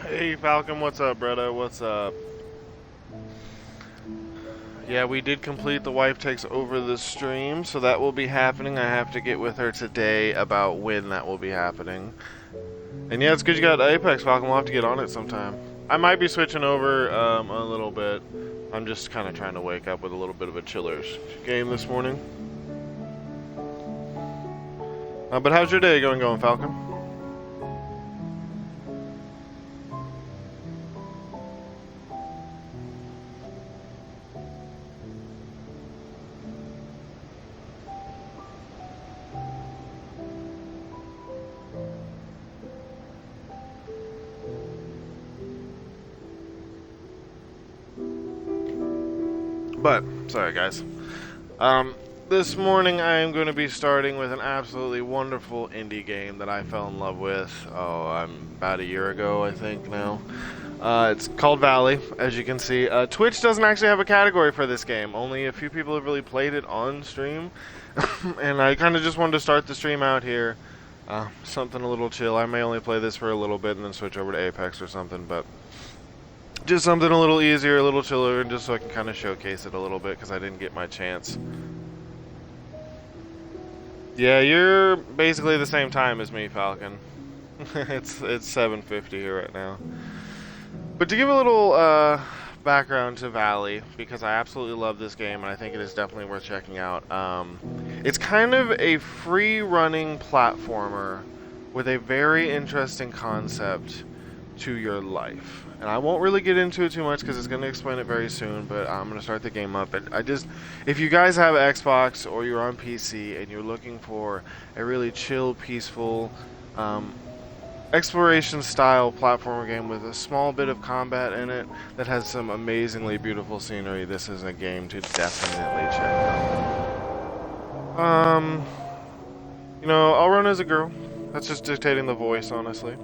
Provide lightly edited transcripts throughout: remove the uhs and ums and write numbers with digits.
Hey Falcon, what's up, brother? What's up? Yeah, we did complete the wife takes over the stream, so that will be happening. I have to get with her today about when that will be happening. And yeah, it's good you got Apex, Falcon. We'll have to get on it sometime. I might be switching over a little bit. I'm just kind of trying to wake up with a little bit of a chillers game this morning. But how's your day going, Falcon? But, sorry guys. This morning I am going to be starting with an absolutely wonderful indie game that I fell in love with, about a year ago, I think now. It's called Valley, as you can see. Twitch doesn't actually have a category for this game. Only a few people have really played it on stream. And I kind of just wanted to start the stream out here. Something a little chill. I may only play this for a little bit and then switch over to Apex or something, but just something a little easier, a little chiller, and just so I can kind of showcase it a little bit because I didn't get my chance. Yeah, you're basically the same time as me, Falcon. it's 7:50 here right now. But to give a little background to Valley, because I absolutely love this game and I think it is definitely worth checking out. It's kind of a free-running platformer with a very interesting concept to your life. And I won't really get into it too much because it's going to explain it very soon, but I'm going to start the game up. But if you guys have Xbox or you're on PC and you're looking for a really chill, peaceful, exploration-style platformer game with a small bit of combat in it that has some amazingly beautiful scenery, this is a game to definitely check out. I'll run as a girl. That's just dictating the voice, honestly.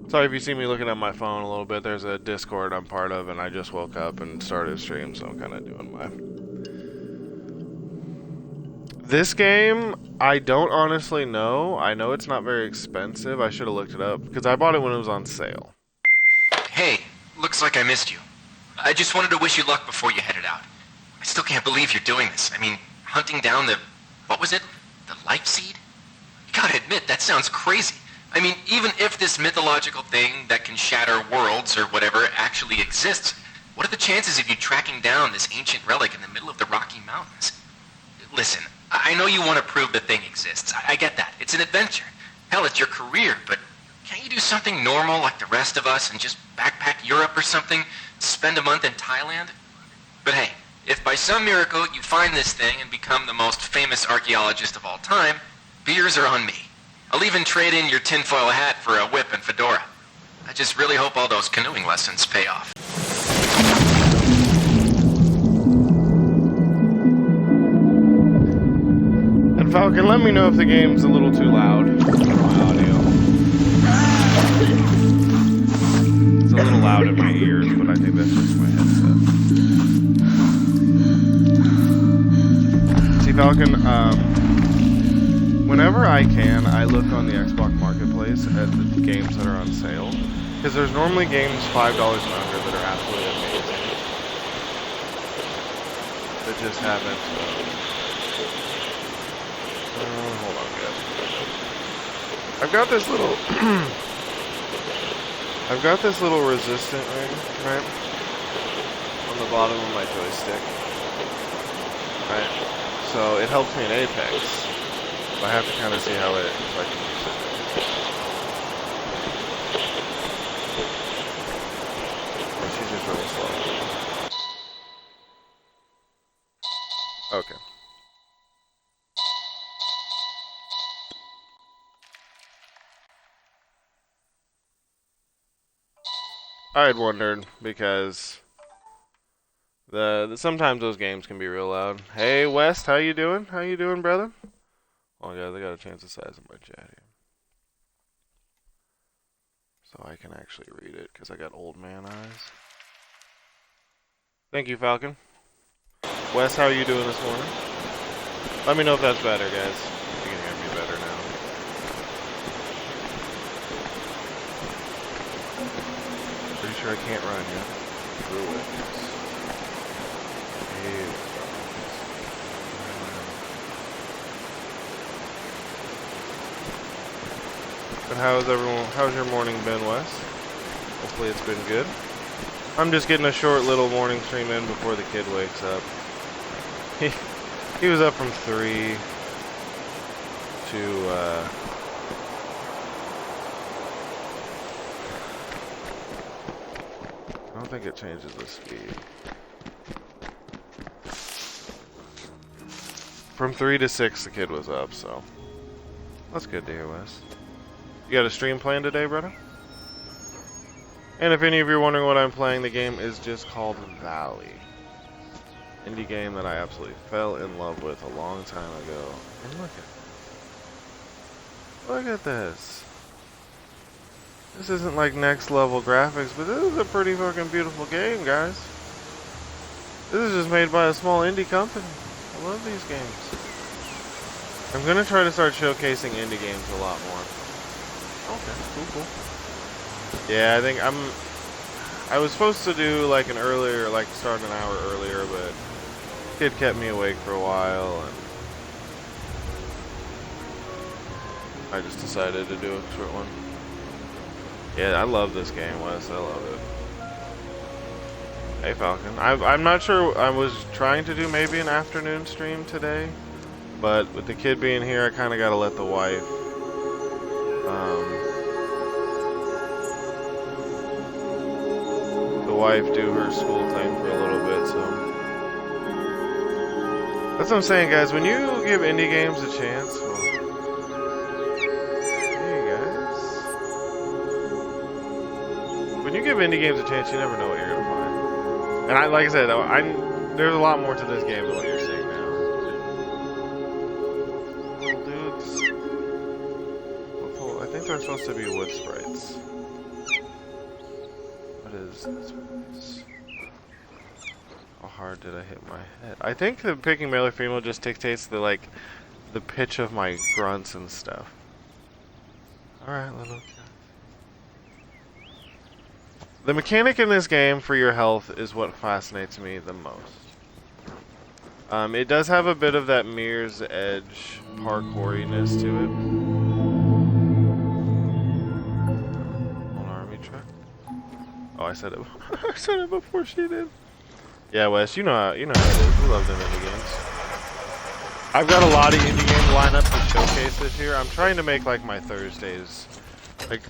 Sorry if you see me looking at my phone a little bit. There's a Discord I'm part of, and I just woke up and started a stream, so I'm kind of doing my... This game, I don't honestly know. I know it's not very expensive. I should have looked it up, because I bought it when it was on sale. Hey, looks like I missed you. I just wanted to wish you luck before you headed out. I still can't believe you're doing this. I mean, hunting down what was it? The life seed? You gotta admit, that sounds crazy. I mean, even if this mythological thing that can shatter worlds or whatever actually exists, what are the chances of you tracking down this ancient relic in the middle of the Rocky Mountains? Listen, I know you want to prove the thing exists. I get that. It's an adventure. Hell, it's your career, but can't you do something normal like the rest of us and just backpack Europe or something? Spend a month in Thailand? But hey, if by some miracle you find this thing and become the most famous archaeologist of all time, beers are on me. I'll even trade in your tinfoil hat for a whip and fedora. I just really hope all those canoeing lessons pay off. And Falcon, let me know if the game's a little too loud for my audio. It's a little loud in my ears, but I think that's just my headset. See, Falcon, whenever I can, I look on the Xbox Marketplace at the games that are on sale. Because there's normally games $5 and under that are absolutely amazing. That just haven't... hold on, guys. I've got this little... I've got this little resistant ring, right? On the bottom of my joystick. Right? So it helps me in Apex. I have to kind of see how if I can use it. She's just really slow. Okay. I had wondered because sometimes those games can be real loud. Hey West, how you doing? How you doing, brother? Oh guys, I got to change the size of my chat here. So I can actually read it, because I got old man eyes. Thank you, Falcon. Wes, how are you doing this morning? Let me know if that's better, guys. If you can hear me better now. sure I can't run yet. Through it. But how's your morning been, Wes? Hopefully it's been good. I'm just getting a short little morning stream in before the kid wakes up. He was up from 3 to I don't think it changes the speed. From 3 to 6 the kid was up, so that's good to hear, Wes. You got a stream planned today, brother? And if any of you are wondering what I'm playing, the game is just called Valley. Indie game that I absolutely fell in love with a long time ago. And look at this. This isn't like next level graphics, but this is a pretty fucking beautiful game, guys. This is just made by a small indie company. I love these games. I'm gonna try to start showcasing indie games a lot more. Okay, cool. Yeah, I think I was supposed to do like an earlier, like start an hour earlier, but kid kept me awake for a while, and I just decided to do a short one. Yeah, I love this game, Wes. I love it. Hey, Falcon. I'm not sure. I was trying to do maybe an afternoon stream today, but with the kid being here, I kind of got to let the wife. Do her school thing for a little bit, so that's what I'm saying, guys. When you give indie games a chance, well, hey guys, when you give indie games a chance, you never know what you're gonna find. And like I said, there's a lot more to this game than what you're seeing now. Little dudes. I think they're supposed to be wood sprites. What is this place? How hard did I hit my head? I think the picking male or female just dictates the pitch of my grunts and stuff. Alright, little guy. The mechanic in this game for your health is what fascinates me the most. It does have a bit of that Mirror's Edge parkouriness to it. An army truck. Oh, I said it. I said it before she did. Yeah, Wes, you know how it is. We love them indie games. I've got a lot of indie games lined up to showcase this year. I'm trying to make like my Thursdays, like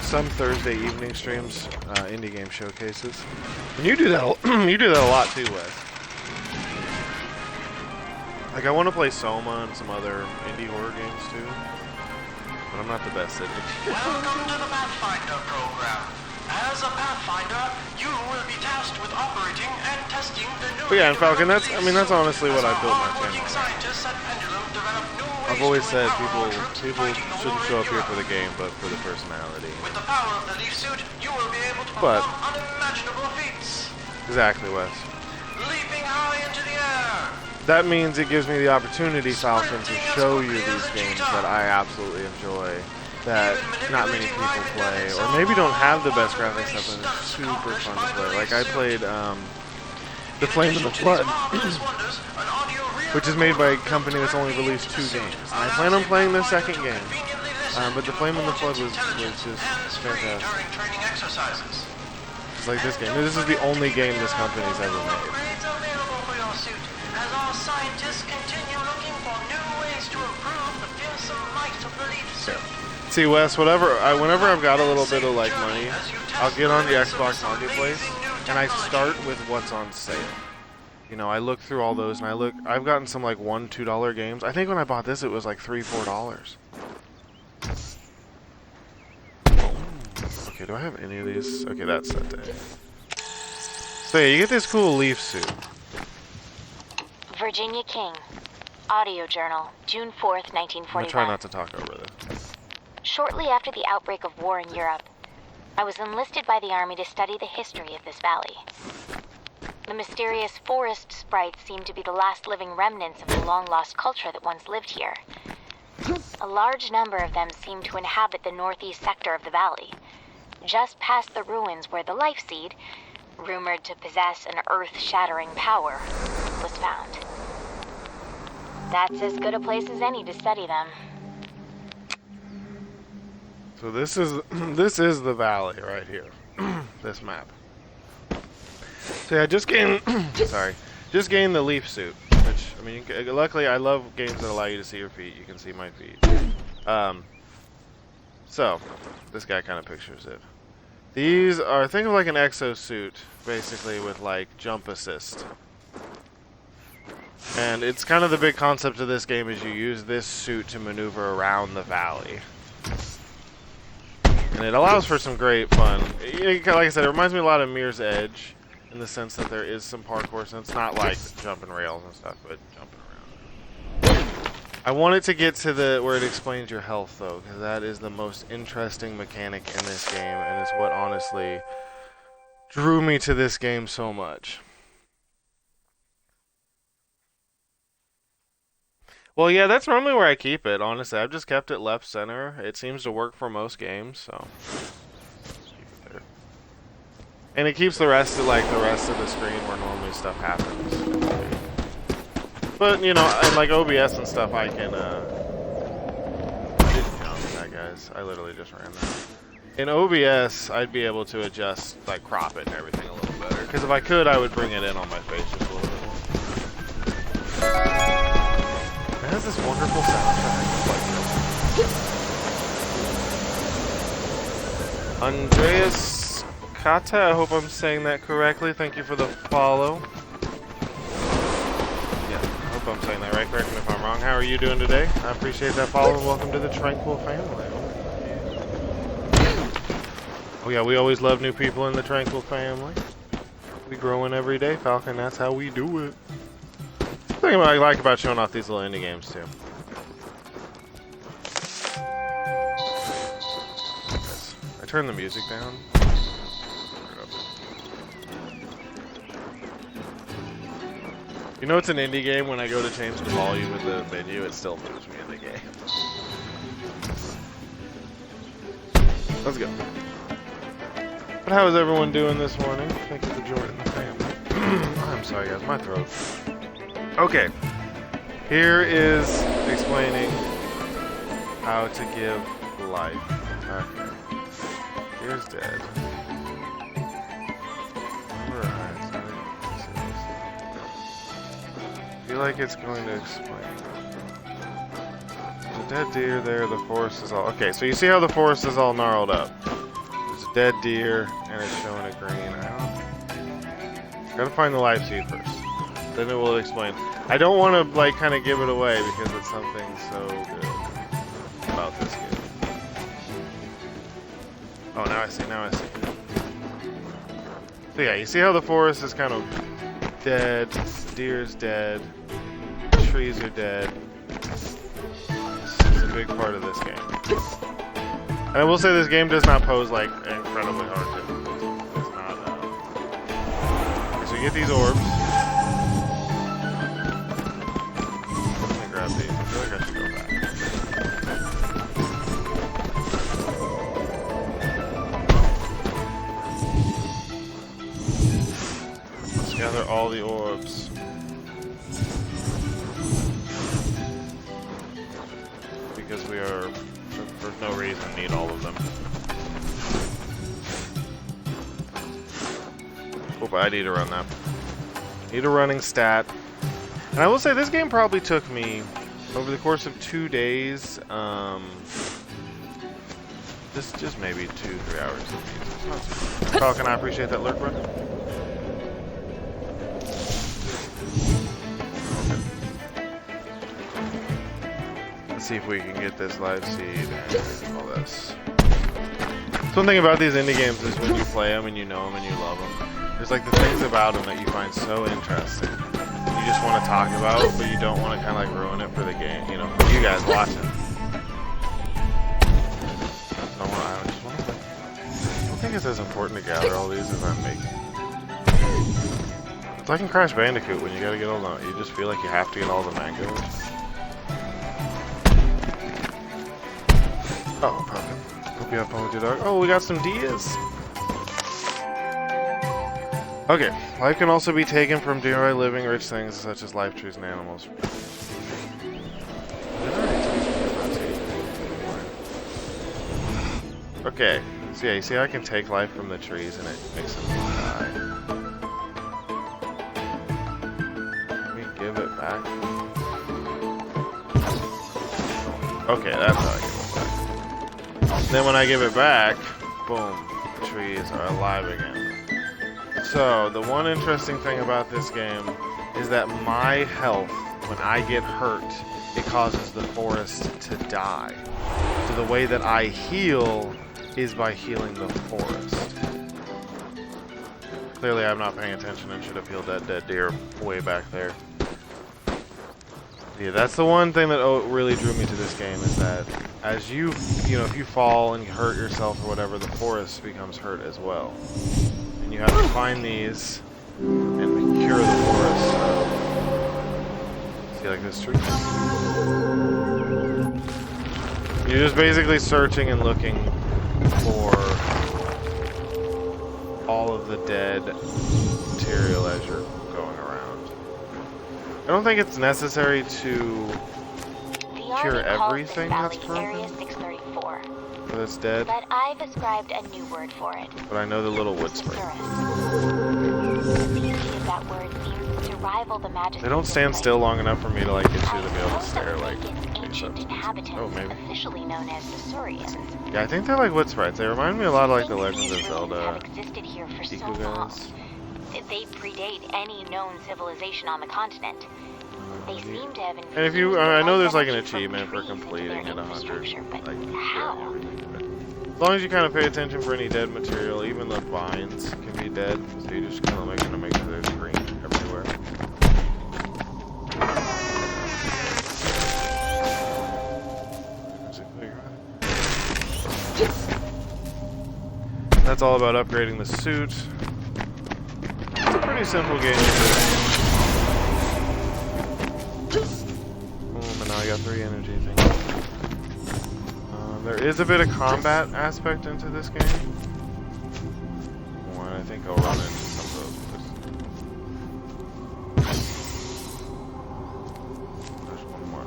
some Thursday evening streams, indie game showcases. And you do that. You do that a lot too, Wes. Like I want to play Soma and some other indie horror games too, but I'm not the best at it. Welcome to the Pathfinder program. As a Pathfinder, you will be tasked with operating and testing the new. But yeah, and Falcon, that's honestly what I built my channel on. I've always said people shouldn't show up here for the game, but for the personality. With the power of the leaf suit, you will be able to perform unimaginable feats. Exactly, Wes. Leaping high into the air. That means it gives me the opportunity, Falcon, to show you these games that I absolutely enjoy, that not many people play, or maybe don't have the best graphics stuff, but it's super fun to play. Like I played The Flame of the Flood, which is made by a company that's only released 2 games. And I plan on playing their second game, but The Flame of the Flood was just fantastic. Just like this game. This is the only game this company's ever made. As our scientists continue looking for new ways to improve the fearsome might of the leaf suit. See, Wes, whenever I've got a little bit of like money, I'll get on the Xbox Marketplace and I start with what's on sale. You know, I look through all those and I've gotten some like $1, $2 games. I think when I bought this, it was like $3, $4. Okay, do I have any of these? Okay, that's that day. So yeah, you get this cool leaf suit. Virginia King, Audio Journal, June 4th, 1941. I'm gonna try not to talk over this. Shortly after the outbreak of war in Europe, I was enlisted by the Army to study the history of this valley. The mysterious forest sprites seem to be the last living remnants of the long-lost culture that once lived here. A large number of them seem to inhabit the northeast sector of the valley. just past the ruins where the Life Seed, rumored to possess an earth-shattering power, was found. That's as good a place as any to study them. So this is this is the valley right here. This map. So yeah, just gained just gained the leaf suit, which I mean, luckily I love games that allow you to see your feet. You can see my feet. So this guy kind of pictures it. These are, think of like an exosuit, basically, with like jump assist. And it's kind of the big concept of this game is you use this suit to maneuver around the valley. And it allows for some great fun. Like I said, it reminds me a lot of Mirror's Edge in the sense that there is some parkour, so it's not like jumping rails and stuff, but jumping around. I wanted to get to the where it explains your health, though, because that is the most interesting mechanic in this game, and it's what honestly drew me to this game so much. Well, yeah, that's normally where I keep it, honestly. I've just kept it left center. It seems to work for most games, so just keep it there. And it keeps the rest of the screen where normally stuff happens. But, you know, like OBS and stuff, I can, didn't jump that, guys. I literally just ran that. In OBS, I'd be able to adjust, like, crop it and everything a little better. Because if I could, I would bring it in on my face just a little bit more. It has this wonderful soundtrack. Andreas Kata, I hope I'm saying that correctly. Thank you for the follow. I'm saying that right. Correct me if I'm wrong. How are you doing today? I appreciate that follow and welcome to the Tranquil family. Oh yeah, we always love new people in the Tranquil family. We growing every day, Falcon. That's how we do it. The thing I like about showing off these little indie games too. I turn the music down. You know it's an indie game when I go to change the volume of the menu, it still moves me in the game. Let's go. But how is everyone doing this morning? Thank you for joining the family. I'm sorry guys, my throat. Okay. Here is explaining how to give life. Okay. Here's dead. I feel like it's going to explain. There's a dead deer there, the forest is all... Okay, so you see how the forest is all gnarled up. There's a dead deer, and it's showing a green. Gotta find the life seed first. Then it will explain. I don't want to, like, kind of give it away because it's something so good about this game. Oh, now I see, now I see. So yeah, you see how the forest is kind of dead, deer's dead, trees are dead. This is a big part of this game. And I will say this game does not pose like incredibly hard to. It's not. Okay, so you get these orbs. Let me grab these. I feel like I should go back. Let's gather all the orbs. Because we are, for no reason, need all of them. Oh, I need to run that. Need a running stat. And I will say this game probably took me, over the course of 2 days, just maybe 2-3 hours. Falcon, I appreciate that lurk, bro. See if we can get this live seed and all this. So one thing about these indie games is when you play them and you know them and you love them, there's like the things about them that you find so interesting. You just want to talk about, but you don't want to kind of like ruin it for the game, you know, for you guys watching. I don't think it's as important to gather all these as I'm making. It's like in Crash Bandicoot when you gotta get all the, you just feel like you have to get all the mangoes. Oh, perfect. You have fun with your dog. Oh, we got some deers. Okay, life can also be taken from nearby living rich things such as life trees and animals. Okay, so yeah, you see how I can take life from the trees and it makes them die. Let me give it back. Okay, that's how I give it back. Then when I give it back, boom, the trees are alive again. So, the one interesting thing about this game is that my health, when I get hurt, it causes the forest to die. So the way that I heal is by healing the forest. Clearly I'm not paying attention and should have healed that dead deer way back there. Yeah, that's the one thing that really drew me to this game, is that as you know, if you fall and you hurt yourself or whatever, the forest becomes hurt as well. And you have to find these and cure the forest. See, like this tree? You're just basically searching and looking for all of the dead material as you're going around. I don't think it's necessary to cure everything that's broken Area 634. or that's dead, But I've ascribed a new word for it. but I know the little wood sprite. The beauty of that word seems to rival the majesty. They don't stand still long enough for me to like get you to be able to stare like. Ancient inhabitants, Oh, maybe. officially known as the Saurians. Yeah, I think they're like wood sprites. They remind me a lot of like the Legends of These Zelda. have existed here for so Iku long. guys. They predate any known civilization on the continent. They seem to have And if you, I know there's like an energy from achievement for trees into completing their it 100. infrastructure, but Like, how? as long as you kind of pay attention for any dead material, even the vines can be dead. So you just kind of make sure there's green everywhere. That's all about upgrading the suit. It's a pretty simple game. And now I got 3 energy things. There is a bit of combat aspect into this game. Well, I think I'll run into some of those. There's one more.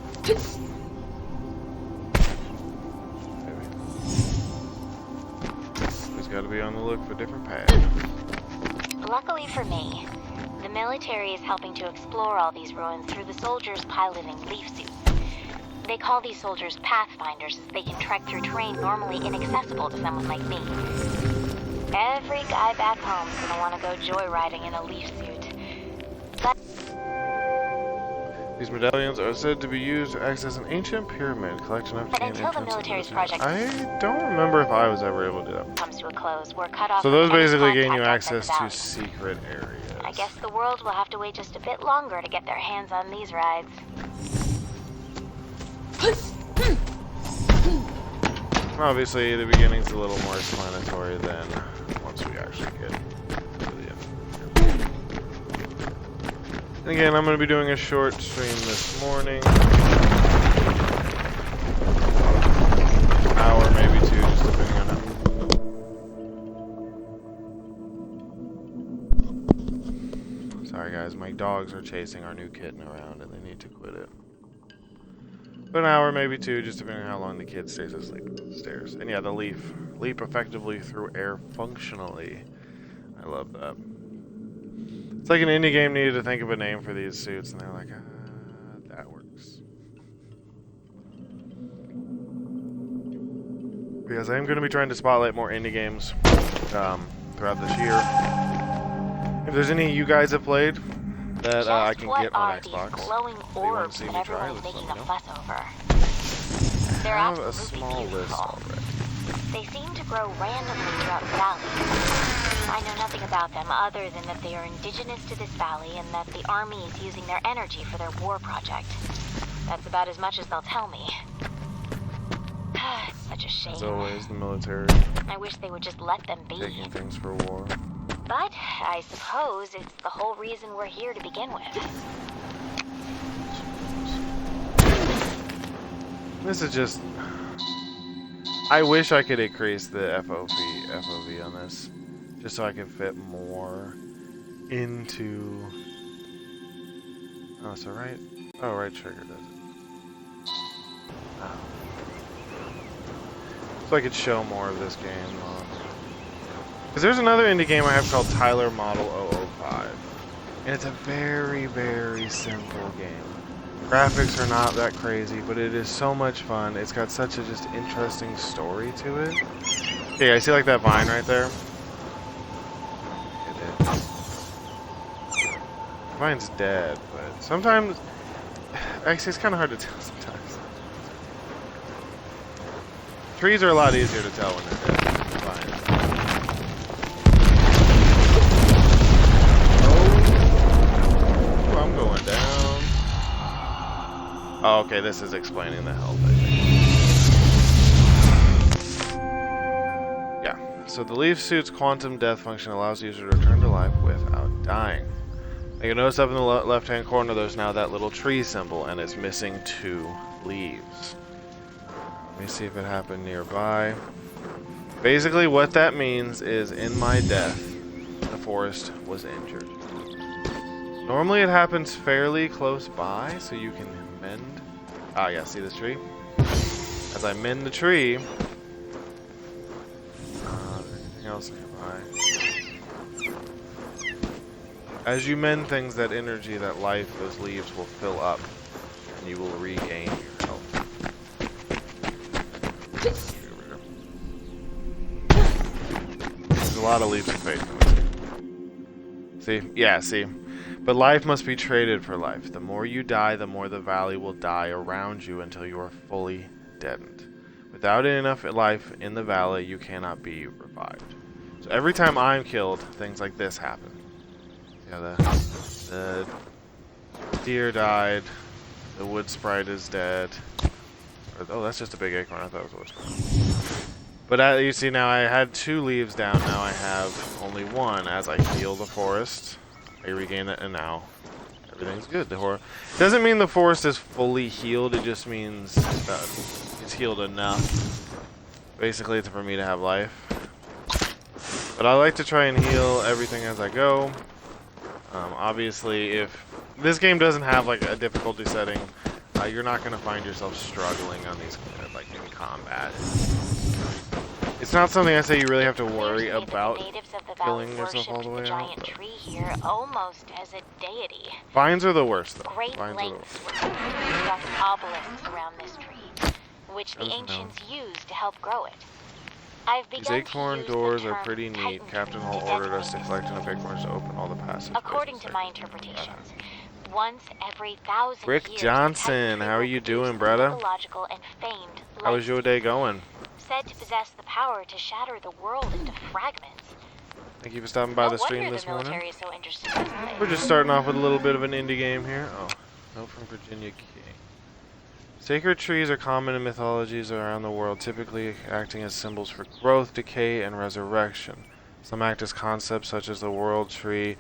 Maybe. Just gotta be on the look for different paths. Luckily for me, the military is helping to explore all these ruins through the soldiers piloting leaf suits. They call these soldiers pathfinders, as they can trek through terrain normally inaccessible to someone like me. Every guy back home's gonna want to go joyriding in a leaf suit. But These medallions are said to be used to access an ancient pyramid. Collect enough to gain until the entrance into military's the project I don't remember if I was ever able to do that. comes to a close, we're cut off So from those any basically gain you contact outside access the to valley. secret areas. I guess the world will have to wait just a bit longer to get their hands on these rides. Obviously, the beginning's a little more explanatory than once we actually get to the end. And again, I'm going to be doing a short stream this morning. An hour, maybe 2, just depending on how. Sorry guys, my dogs are chasing our new kitten around and they need to quit it. But an hour, maybe 2, just depending on how long the kid stays asleep upstairs. And yeah, the leap effectively through air functionally. I love that. It's like an indie game needed to think of a name for these suits, and they're like, that works. Because I am going to be trying to spotlight more indie games throughout this year. If there's any you guys have played that I can get on Xbox, These glowing if you want orbs to see that me try, everyone's just making let a me know. fuss over. They're I have a absolutely small list beautiful. already. They seem to grow randomly throughout the valley. I know nothing about them other than that they are indigenous to this valley and that the army is using their energy for their war project. That's about as much as they'll tell me. It's such a shame. As always, the military I wish they would just let them be. taking things for war. But I suppose it's the whole reason we're here to begin with. This is just I wish I could increase the FOV on this, just so I could fit more into. Oh, so right. Oh, right trigger does it. Oh. So I could show more of this game. Because there's another indie game I have called Tyler Model 005, and it's a very, very simple game. Graphics are not that crazy, but it is so much fun. It's got such a just interesting story to it. Okay, I see like that vine right there. It is. The vine's dead, but sometimes, actually, it's kind of hard to tell sometimes. Trees are a lot easier to tell when they're dead. Vines. Oh, I'm going down. Oh, okay, this is explaining the health, I think. Yeah, so the leaf suit's quantum death function allows the user to return to life without dying. You can notice up in the left-hand corner there's now that little tree symbol, and it's missing 2 leaves. Let me see if it happened nearby. Basically what that means is in my death, the forest was injured. Normally it happens fairly close by, so you can mend. Ah, yeah, see this tree? As I mend the tree, anything else nearby? As you mend things, that energy, that life, those leaves will fill up, and you will regain your health. There's a lot of leaps of faith. See? Yeah, see? But life must be traded for life. The more you die, the more the valley will die around you until you are fully deadened. Without enough life in the valley, you cannot be revived. So every time I'm killed, things like this happen. Yeah, the deer died. The wood sprite is dead. Oh, that's just a big acorn. I thought it was a wood sprite. But you see now I had 2 leaves down. Now I have only 1. As I heal the forest, I regain it, and now everything's good. The doesn't mean the forest is fully healed. It just means that it's healed enough, basically, for me to have life. But I like to try and heal everything as I go. Obviously, if this game doesn't have like a difficulty setting, you're not going to find yourself struggling on these, like in combat. It's not something I say you really have to worry about killing yourself all the way out. Tree here almost as a deity. Vines are the worst, though. Great lengths were taken to construct obelisks around this tree, which the ancients used to help grow it. I've begun These acorn to use doors the are term pretty neat. Titan Captain tree Hall to ordered us to designate collect enough acorns to open all the passageways. according to my interpretations, once every 1,000 Rick years, Johnson, how are you doing, brother? mythological and famed How was your day going? said to possess the power to shatter the world into fragments. Thank you for stopping by No the stream wonder this the morning. military is so interested in this place. We're just starting off with a little bit of an indie game here. Oh, note from Virginia King. Sacred trees are common in mythologies around the world, typically acting as symbols for growth, decay, and resurrection. Some act as concepts such as the world tree,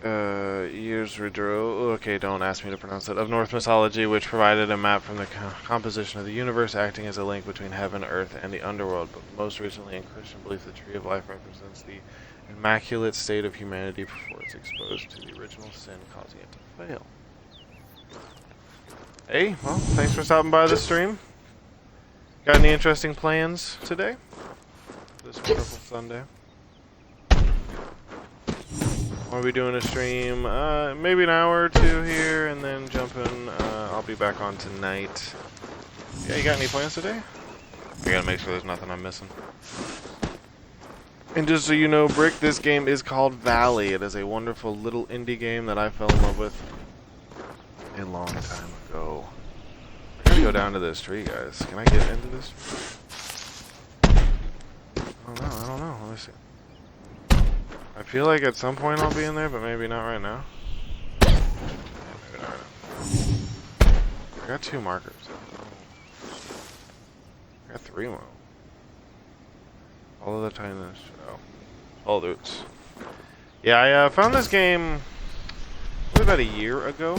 okay, don't ask me to pronounce it, of Norse mythology, which provided a map from the composition of the universe, acting as a link between heaven, earth, and the underworld. But most recently, in Christian belief, the Tree of Life represents the immaculate state of humanity before it's exposed to the original sin, causing it to fail. Hey, well, thanks for stopping by the stream. Got any interesting plans today? This wonderful Sunday. I'll be doing a stream, maybe an hour or 2 here, and then jumping. I'll be back on tonight. Yeah, you got any plans today? I gotta make sure there's nothing I'm missing. And just so you know, Brick, this game is called Valley. It is a wonderful little indie game that I fell in love with a long time ago. I gotta go down to this tree, guys. Can I get into this? I don't know. Let me see. I feel like at some point I'll be in there, but maybe not right now. Yeah, maybe not right now. I got 2 markers. I got 3 more. All of the tiniest. Oh. All roots. Yeah, I found this game probably about a year ago.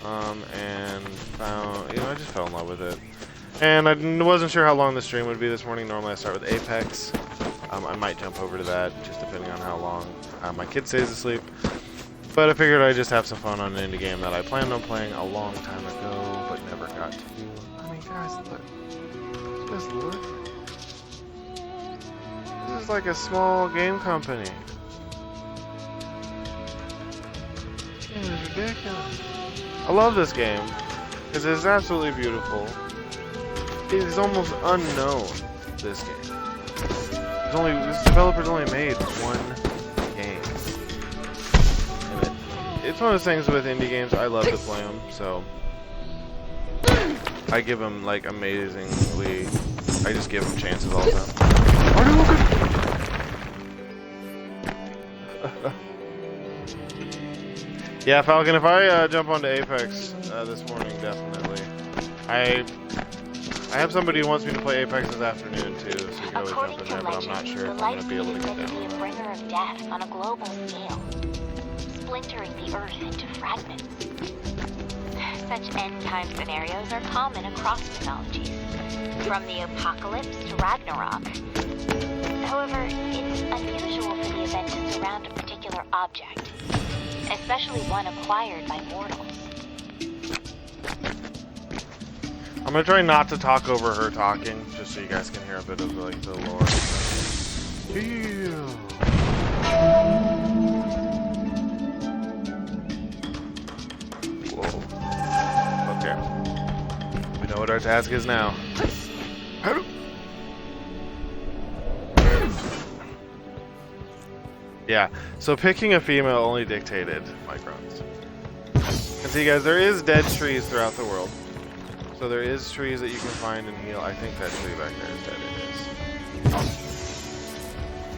And found, I just fell in love with it. And I wasn't sure how long the stream would be this morning. Normally I start with Apex. I might jump over to that, just depending on how long my kid stays asleep. But I figured I'd just have some fun on an indie game that I planned on playing a long time ago, but never got to. I mean, guys, look. Just look. This is like a small game company. This game is ridiculous. I love this game, because it's absolutely beautiful. It is almost unknown, this game. This developer's only made one game. And it's one of those things with indie games, I love to play them, so I give them like amazingly, I just give them chances all the time. Are you looking? Yeah, Falcon, if I jump onto Apex this morning, definitely. I have somebody who wants me to play Apex this afternoon too, so you can always jump in there, but I'm not sure if I'm going to be able to get down. The light speed is said to be a bringer of death on a global scale, splintering the Earth into fragments. Such end-time scenarios are common across mythologies, from the apocalypse to Ragnarok. However, it's unusual for the event to surround a particular object, especially one acquired by mortals. I'm gonna try not to talk over her talking, just so you guys can hear a bit of like the lore. Ew. Whoa. Okay. We know what our task is now. Yeah, so picking a female only dictated microns. And see guys, there is dead trees throughout the world. So there is trees that you can find and heal. I think that tree back there is dead. It is.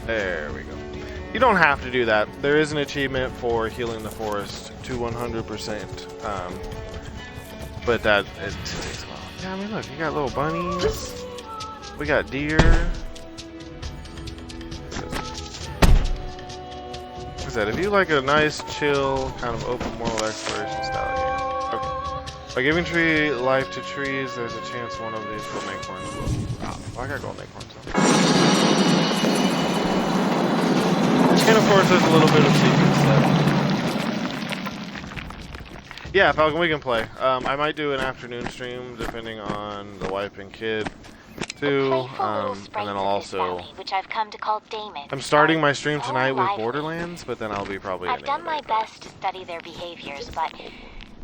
There we go. You don't have to do that. There is an achievement for healing the forest to 100%. But that it takes a while. Yeah, I mean look, you got little bunnies. We got deer. Like I said, if you like a nice, chill, kind of open world exploration style game. Okay. By giving tree life to trees, there's a chance one of these will make horns. Oh, I gotta go make horns though. And of course, there's a little bit of secret stuff. Yeah, Falcon, we can play. I might do an afternoon stream, depending on the wife and kid, too. And then I'll also. Which I've come to call Damon. I'm starting my stream tonight with Borderlands, but then I'll be probably. I've done my best to study their behaviors, but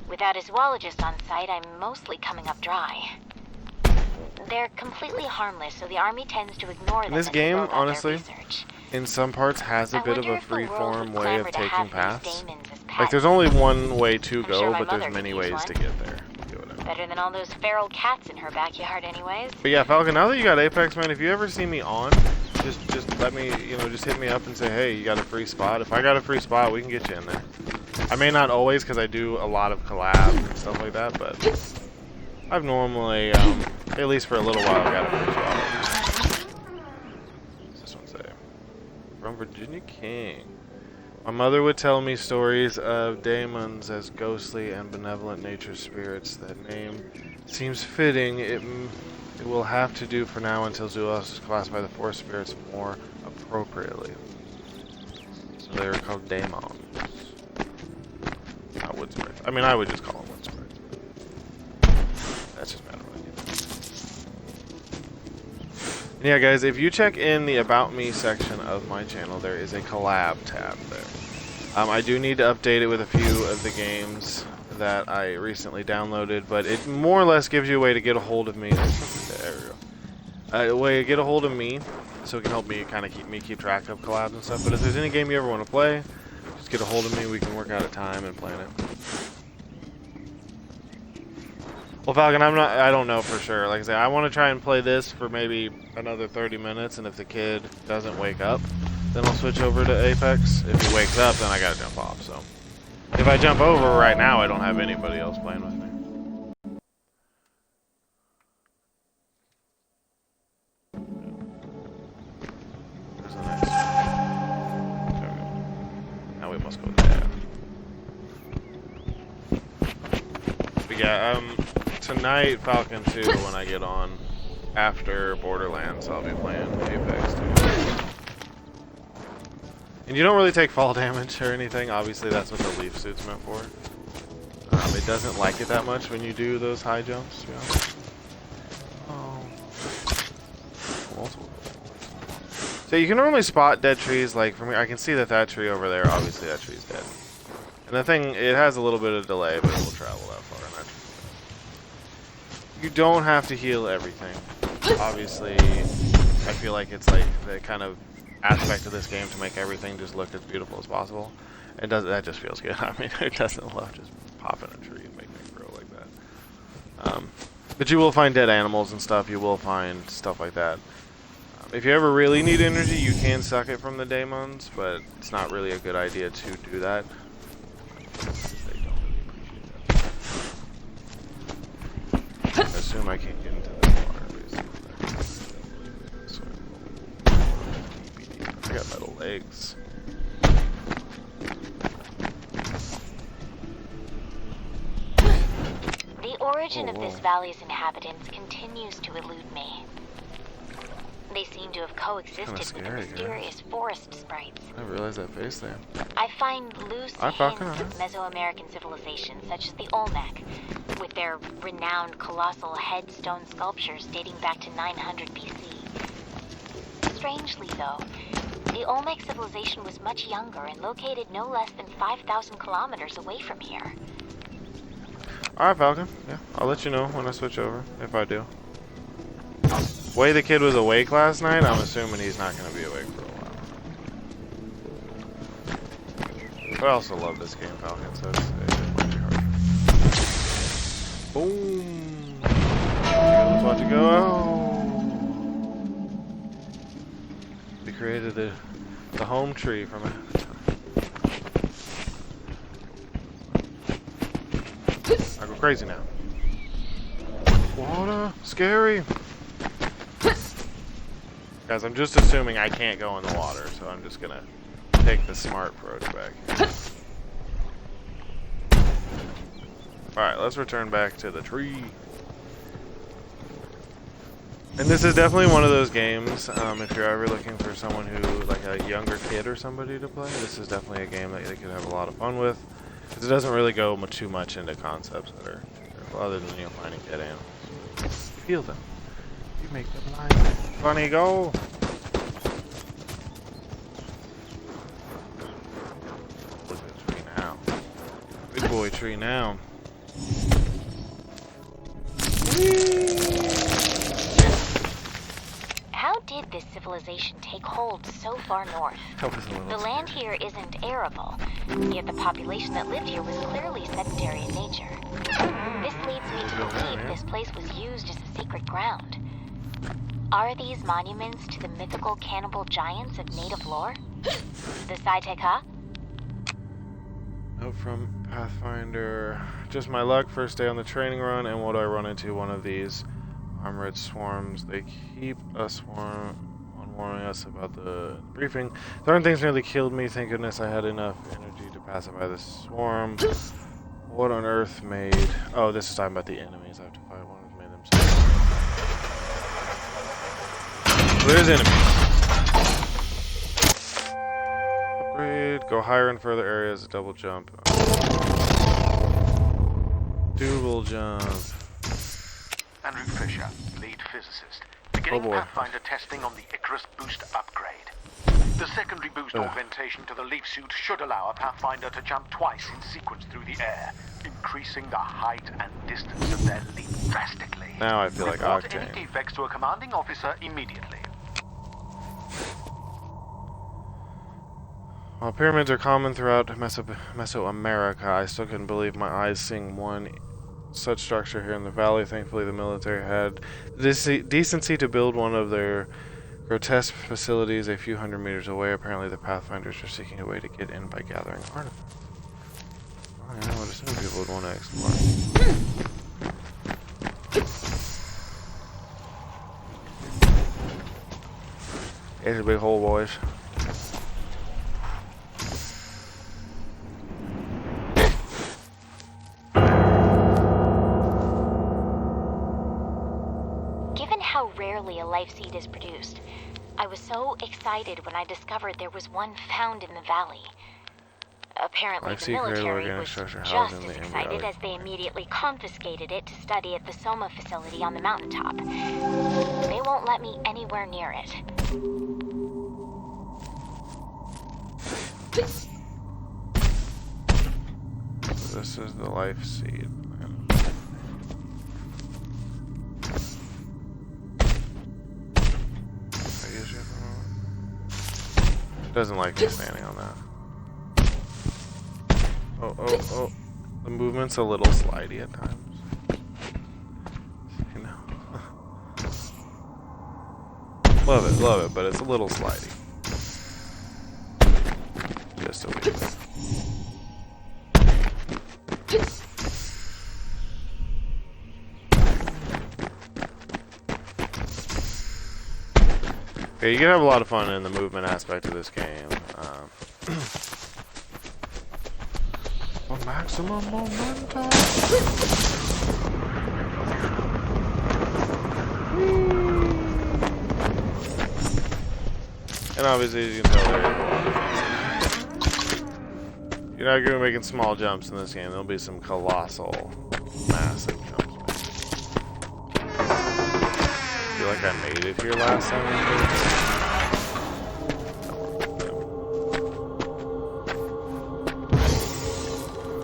without a zoologist on site, I'm mostly coming up dry. They're completely harmless, so the army tends to ignore them. This as game, they go about honestly, their research. in some parts has a I bit of wonder a if the world free-form would way of clamor to taking have these paths. Damons as Like, there's pets. only one way to I'm go, sure my but mother there's many could use ways one. to get there. Do whatever. Better than all those feral cats in her backyard, anyways. But yeah, Falcon, now that you got Apex, man, if you ever see me on, just let me, just hit me up and say, hey, you got a free spot? If I got a free spot, we can get you in there. I may not always, because I do a lot of collabs and stuff like that, but I've normally, at least for a little while, got a free spot. What's this one say? From Virginia King. My mother would tell me stories of daemons as ghostly and benevolent nature spirits. That name seems fitting. It will have to do for now until Zulos is classified the forest spirits more appropriately. So they are called daemons. Not wood spirits. I mean, I would just call them wood spirits. That's just matter of opinion. And yeah, guys, if you check in the About Me section of my channel, there is a collab tab there. I do need to update it with a few of the games that I recently downloaded, but it more or less gives you a way to get a hold of me. There we go. A way to get a hold of me, so it can help me kind of keep track of collabs and stuff. But if there's any game you ever want to play, just get a hold of me. We can work out a time and plan it. Well, Falcon, I don't know for sure. Like I say, I want to try and play this for maybe another 30 minutes, and if the kid doesn't wake up, then I'll switch over to Apex. If he wakes up, then I gotta jump off, so. If I jump over right now, I don't have anybody else playing with me. There's the next one. There we go. Now we must go there. But yeah, tonight, Falcon 2, when I get on after Borderlands, I'll be playing Apex 2. And you don't really take fall damage or anything. Obviously, that's what the leaf suit's meant for. It doesn't like it that much when you do those high jumps, to be honest. Multiple. So you can normally spot dead trees. Like from here, I can see that tree over there. Obviously, that tree's dead. And the thing, it has a little bit of delay, but it will travel that far. And you don't have to heal everything. Obviously, I feel like it's like the kind of aspect of this game to make everything just look as beautiful as possible. It does. That just feels good. I mean, it doesn't love just popping a tree and making it grow like that. But you will find dead animals and stuff. You will find stuff like that. If you ever really need energy, you can suck it from the daemons, but it's not really a good idea to do that. They don't really appreciate that. I assume I can't get into the water, basically. I got metal legs. The origin of this valley's inhabitants continues to elude me. They seem to have coexisted with the mysterious forest sprites. I didn't realize that face there. I find loose hints of Mesoamerican civilizations such as the Olmec, with their renowned colossal headstone sculptures dating back to 900 BC. Strangely though, the Olmec civilization was much younger and located no less than 5,000 kilometers away from here. Alright, Falcon. Yeah, I'll let you know when I switch over, if I do. The way the kid was awake last night, I'm assuming he's not going to be awake for a while. But I also love this game, Falcon, so it might be hard. Boom! Let's watch it go. Oh. We created the home tree from it. I go crazy now. Water, scary. Guys, I'm just assuming I can't go in the water, so I'm just gonna take the smart approach back here. Alright, let's return back to the tree. And this is definitely one of those games, if you're ever looking for someone who, like a younger kid or somebody to play, this is definitely a game that they could have a lot of fun with. Because it doesn't really go too much into concepts that are, other than, you know, finding dead animals. Feel them. You make them nice. Funny, go! Look at the tree now. Big boy tree now. How did this civilization take hold so far north? The land here isn't arable, yet the population that lived here was clearly sedentary in nature. This leads me to believe this place was used as a sacred ground. Are these monuments to the mythical cannibal giants of native lore? The Saiteka? Note from Pathfinder. Just my luck, first day on the training run, and what do I run into? One of these armored swarms. They keep us warning us about the briefing. Certain things nearly killed me. Thank goodness I had enough energy to pacify the swarm. What on earth made... Oh, this is talking about the enemies I have to fight. What has made them so... There's enemies. Upgrade. Go higher in further areas. Double jump. Double jump. Andrew Fisher, lead physicist. Beginning Pathfinder testing on the Icarus boost upgrade. The secondary boost augmentation to the leaf suit should allow a Pathfinder to jump twice in sequence through the air, increasing the height and distance of their leap drastically. Now I feel like Report Octane. any defects to a commanding officer immediately. While pyramids are common throughout Mesoamerica, I still couldn't believe my eyes seeing one such structure here in the valley. Thankfully, the military had the decency to build one of their grotesque facilities a few hundred meters away. Apparently, the Pathfinders are seeking a way to get in by gathering artifacts. Oh, yeah, I would assume people would want to explore. There's a big hole, boys. rarely a life seed is produced. I was so excited when I discovered there was one found in the valley. Apparently, Life the seed created military organic was structure just housed as in the excited embryonic. as they immediately confiscated it to study at the Soma facility on the mountaintop. They won't let me anywhere near it. So this is the life seed. Doesn't like me standing on that. Oh. The movement's a little slidey at times. You know. love it, but it's a little slidey. Just a wee bit. Okay, you can have a lot of fun in the movement aspect of this game. Maximum momentum. And obviously, as you can tell, you're not going to be making small jumps in this game. There'll be some colossal, massive jumps. I feel like I made it here last time.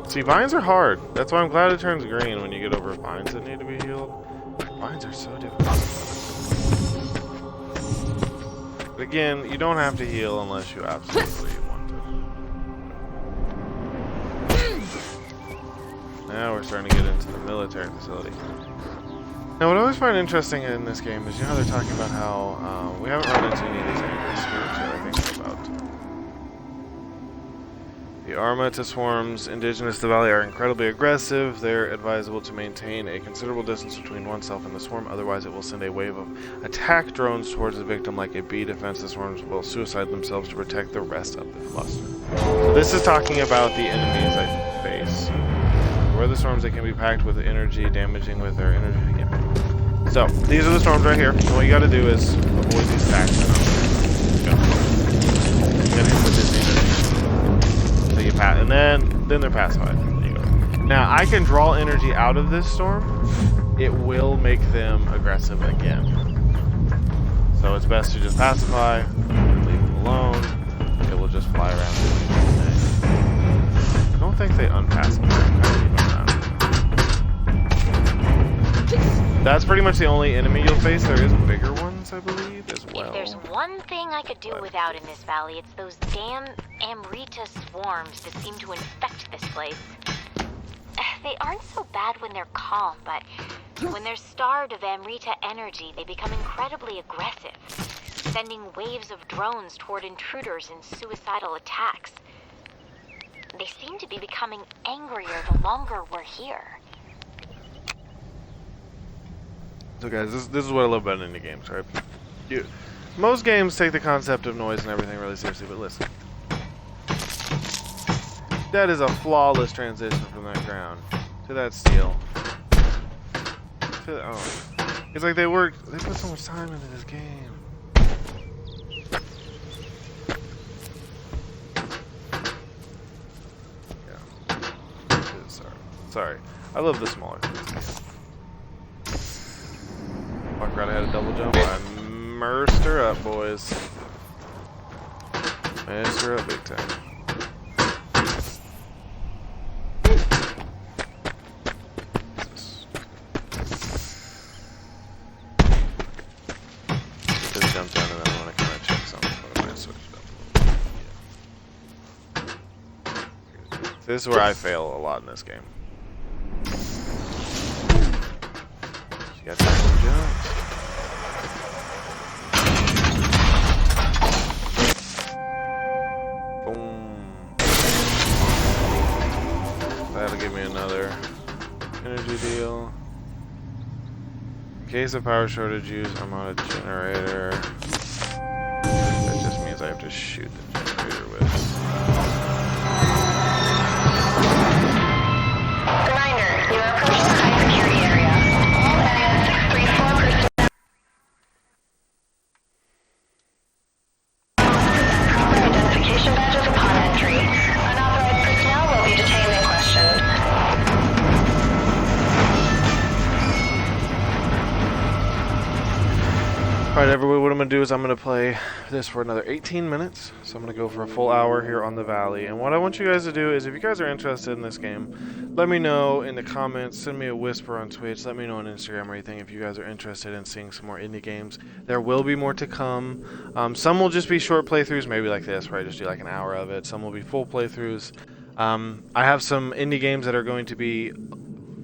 See, vines are hard. That's why I'm glad it turns green when you get over vines that need to be healed. Vines are so difficult. But again, you don't have to heal unless you absolutely want to. Now we're starting to get into the military facility. Now, what I always find interesting in this game is, you know, they're talking about how we haven't run into any of these angry spirits yet, I think about. The Armata swarms indigenous to the valley are incredibly aggressive. They're advisable to maintain a considerable distance between oneself and the swarm, otherwise it will send a wave of attack drones towards the victim like a bee defense. The swarms will suicide themselves to protect the rest of the cluster. So this is talking about the enemies I face. Where the storms, they can be packed with energy, damaging with their energy. Yeah. So, these are the storms right here. And what you gotta do is avoid these stacks. Go. Get hit with this energy. So you pass, and then they're pacified. There you go. Now, I can draw energy out of this storm. It will make them aggressive again. So it's best to just pacify, leave them alone. It will just fly around doing its thing. I don't think they unpacify. That's pretty much the only enemy you'll face. There is bigger ones, I believe, as well. If there's one thing I could do without in this valley, it's those damn Amrita swarms that seem to infect this place. They aren't so bad when they're calm, but when they're starved of Amrita energy, they become incredibly aggressive, sending waves of drones toward intruders in suicidal attacks. They seem to be becoming angrier the longer we're here. So guys, this is what I love about indie games, right? Most games take the concept of noise and everything really seriously, but listen. That is a flawless transition from that ground to that steel. It's like they put so much time into this game. Yeah. Sorry. I love the smaller things. Walk right ahead of double jump. I immersed her up, boys. Messed her up big time. Just jump down and then I want to kind of check something. I'm going to switch it up. This is where I fail a lot in this game. You got some jumps. Boom. That'll give me another energy deal. In case of power shortage use, I'm on a generator. That just means I have to shoot the generator with. Reminder, you are approaching the high security area. All areas 634 personnel. Alright everybody, what I'm going to do is I'm going to play this for another 18 minutes. So I'm going to go for a full hour here on the Valley. And what I want you guys to do is, if you guys are interested in this game, let me know in the comments, send me a whisper on Twitch, let me know on Instagram or anything if you guys are interested in seeing some more indie games. There will be more to come. Some will just be short playthroughs, maybe like this, where I just do like an hour of it. Some will be full playthroughs. I have some indie games that are going to be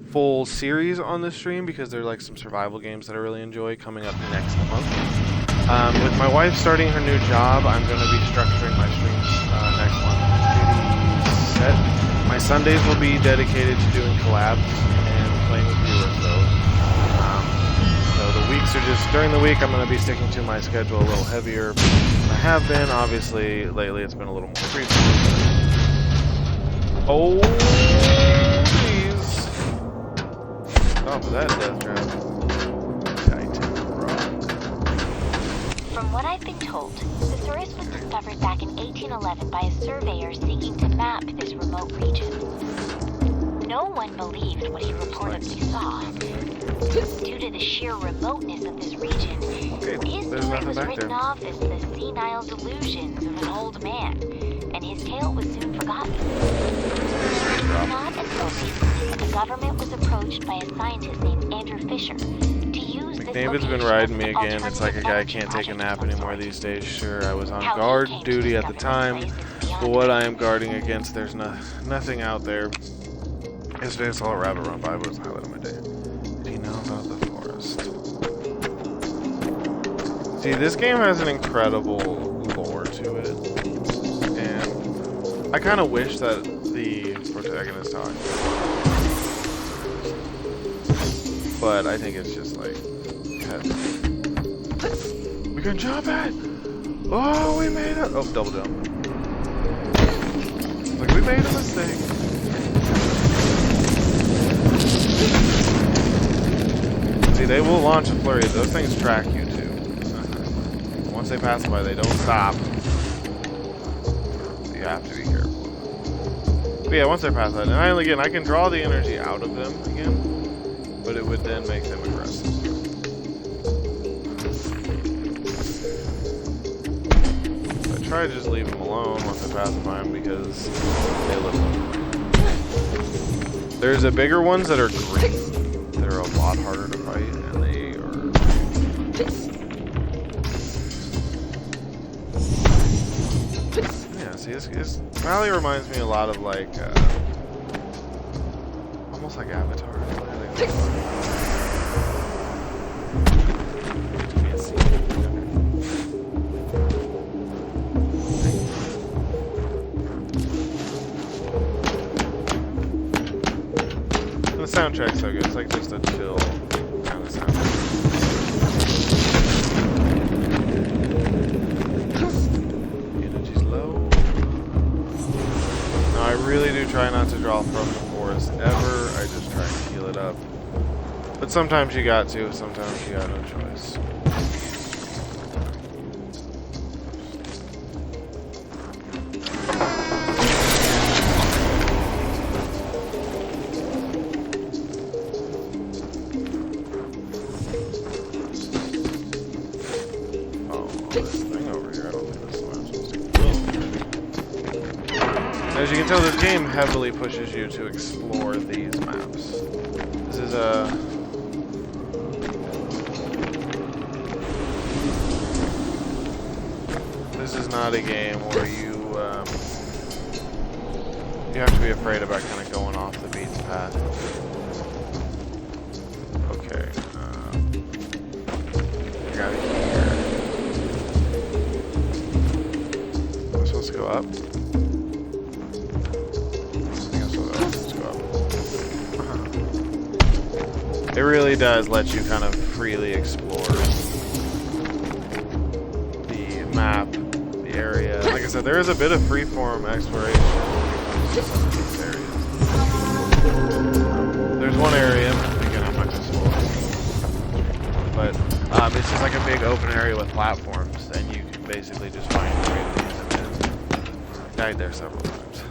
full series on this stream because they're like some survival games that I really enjoy coming up next month. With my wife starting her new job, I'm going to be structuring my streams next month pretty set. My Sundays will be dedicated to doing collabs and playing with viewers though. So the weeks are just, during the week I'm going to be sticking to my schedule a little heavier than I have been. Obviously lately it's been a little more frequent. Oh, jeez. Off of that death trap. From what I've been told, Thesaurus was discovered back in 1811 by a surveyor seeking to map this remote region. No one believed what he reportedly saw. Due to the sheer remoteness of this region, his story was written off as the senile delusions of an old man, and his tale was soon forgotten. Not until recently, the government was approached by a scientist named Andrew Fisher to use this David's been riding me again. It's like a guy can't take a nap anymore these days. Sure, I was on guard duty at the time, but what I am guarding against, there's nothing out there. Yesterday I saw a rabbit run by, but it was the highlight of my day. Did he know about the forest? See, this game has an incredible lore to it, and I kind of wish that the protagonist talked. But I think it's just like, we can jump it! Oh, we made it! Oh, double jump. It's like, we made a mistake. See, they will launch a flurry. Those things track you too. Once they pass by, they don't stop. So you have to be careful. But yeah, once they're past that, and I can draw the energy out of them again, but it would then make them aggressive. I try to just leave them alone once I pass by them because they live alone. There's the bigger ones that are green. They're a lot harder to fight, and they are... Yeah, see, this Valley reminds me a lot of like, almost like Avatar. The soundtrack's so good. It's like just a chill kind of soundtrack. Energy's low. No, I really do try not to draw from the forest ever. I just try to heal it up. But sometimes you got to. Sometimes you got no choice. As you can tell, this game heavily pushes you to explore these maps. This is not a game where you have to be afraid about kind of going off the beaten path. Okay, I got it here. I'm supposed to go up. It really does let you kind of freely explore the map, the area. Like I said, there is a bit of freeform exploration in some of these areas. There's one area, again, I'm not going to spoil it, but it's just like a big open area with platforms, and you can basically just find areas, and I died there several times.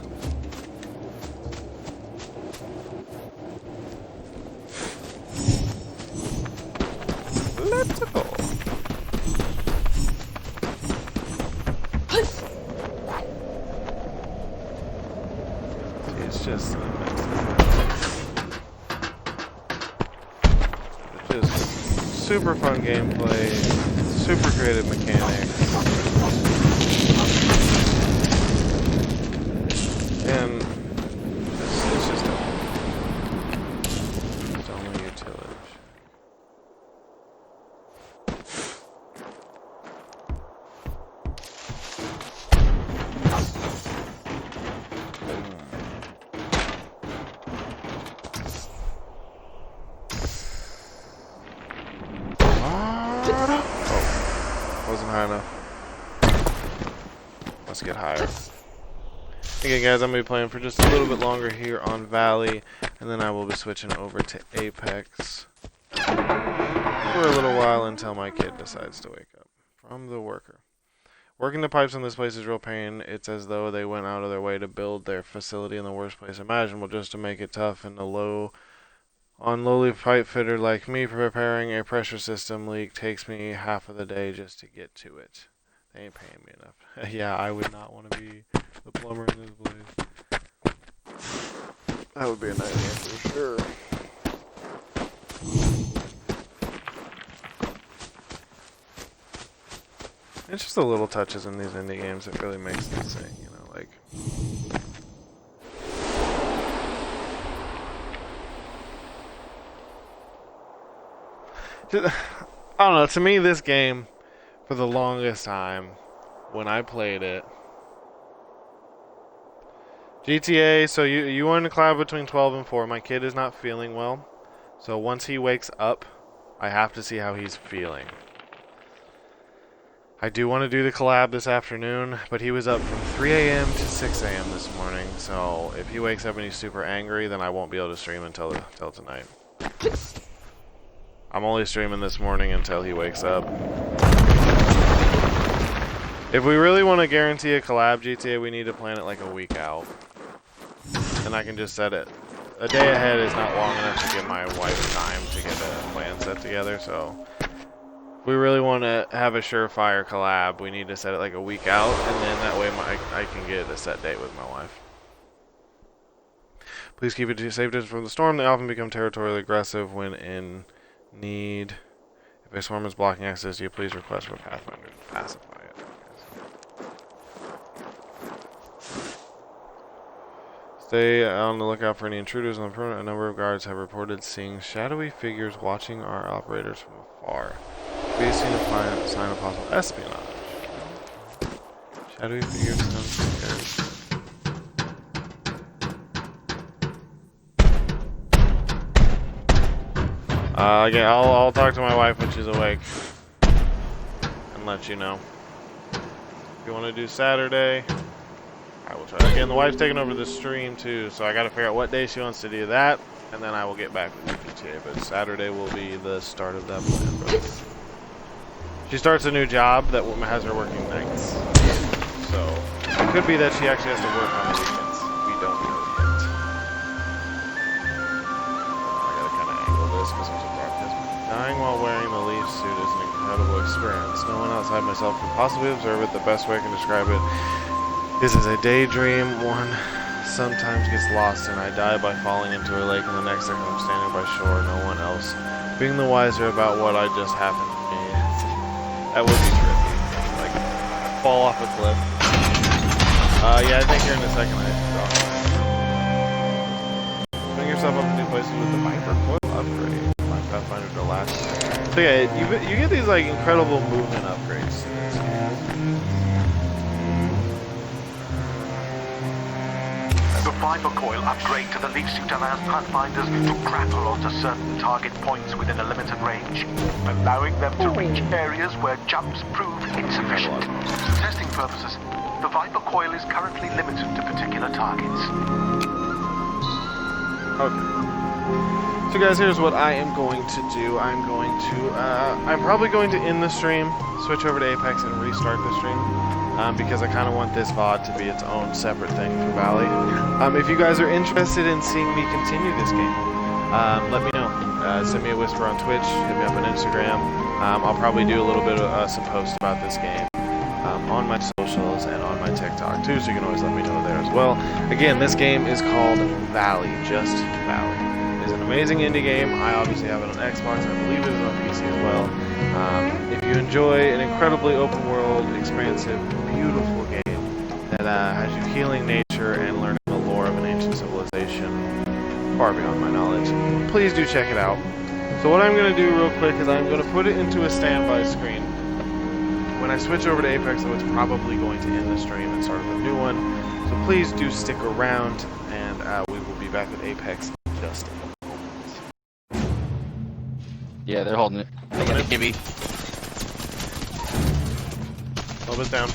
Let's go. super fun gameplay, super creative mechanics, and it's just only utility. Wasn't high enough. Let's get higher. Again, guys, I'm going to be playing for just a little bit longer here on Valley, and then I will be switching over to Apex for a little while until my kid decides to wake up from the worker. Working the pipes in this place is real pain. It's as though they went out of their way to build their facility in the worst place imaginable just to make it tough, and lowly pipe fitter like me, preparing a pressure system leak takes me half of the day just to get to it. They ain't paying me enough. Yeah, I would not want to be the plumber in this place. That would be a nightmare for sure. It's just the little touches in these indie games that really makes them sing, you know, like... I don't know, to me this game, for the longest time, when I played it, GTA, so you want to collab between 12 and 4, my kid is not feeling well, so once he wakes up, I have to see how he's feeling. I do want to do the collab this afternoon, but he was up from 3 a.m. to 6 a.m. this morning, so if he wakes up and he's super angry, then I won't be able to stream until tonight. I'm only streaming this morning until he wakes up. If we really want to guarantee a collab GTA, we need to plan it like a week out. And I can just set it. A day ahead is not long enough to give my wife time to get a plan set together, so... If we really want to have a surefire collab, we need to set it like a week out, and then that way I can get a set date with my wife. Please keep it to safe distance from the storm. They often become territorially aggressive when in need. If a swarm is blocking access to you, please request for Pathfinder to pacify it. Stay on the lookout for any intruders on the perimeter. A number of guards have reported seeing shadowy figures watching our operators from afar. Be seen to find a sign of possible espionage. Shadowy figures downstairs. Again, I'll talk to my wife when she's awake and let you know. If you want to do Saturday, I will try. Again, the wife's taking over the stream too, so I got to figure out what day she wants to do that, and then I will get back with GTA. But Saturday will be the start of that plan, brother. She starts a new job that has her working nights, so it could be that she actually has to work on the weekends. We don't know yet. I gotta kind of angle this because there's a broadcast. Dying while wearing the Leaf suit is an incredible experience. No one outside myself could possibly observe it. The best way I can describe it is as a daydream. One sometimes gets lost and I die by falling into a lake, and the next second I'm standing by shore, no one else being the wiser about what I just happened to me. That would be trippy. Like, fall off a cliff. Yeah, I think here in a second I should go. Bring yourself up to new places with the Viper Coil upgrade. My Pathfinder to last. So yeah, you get these like incredible movement upgrades. The Viper Coil upgrade to the Leaf Suit allows Pathfinders to grapple onto certain target points within a limited range, allowing them to reach areas where jumps prove insufficient. For testing purposes, the Viper Coil is currently limited to particular targets. Okay. So guys, here's what I am going to do. I'm probably going to end the stream, switch over to Apex, and restart the stream. Because I kind of want this VOD to be its own separate thing for Valley. If you guys are interested in seeing me continue this game, let me know. Send me a whisper on Twitch, hit me up on Instagram. I'll probably do a little bit of some posts about this game on my socials and on my TikTok too, so you can always let me know there as well. Again, this game is called Valley, just Valley. is an amazing indie game. I obviously have it on Xbox. I believe it is on PC as well. If you enjoy an incredibly open world, expansive, beautiful game that has you healing nature and learning the lore of an ancient civilization far beyond my knowledge, please do check it out. So what I'm going to do real quick is I'm going to put it into a standby screen. When I switch over to Apex, though, it's probably going to end the stream and start a new one. So please do stick around, and we will be back with Apex in just a moment. Yeah, they're holding it. They got a gibby. A little bit down.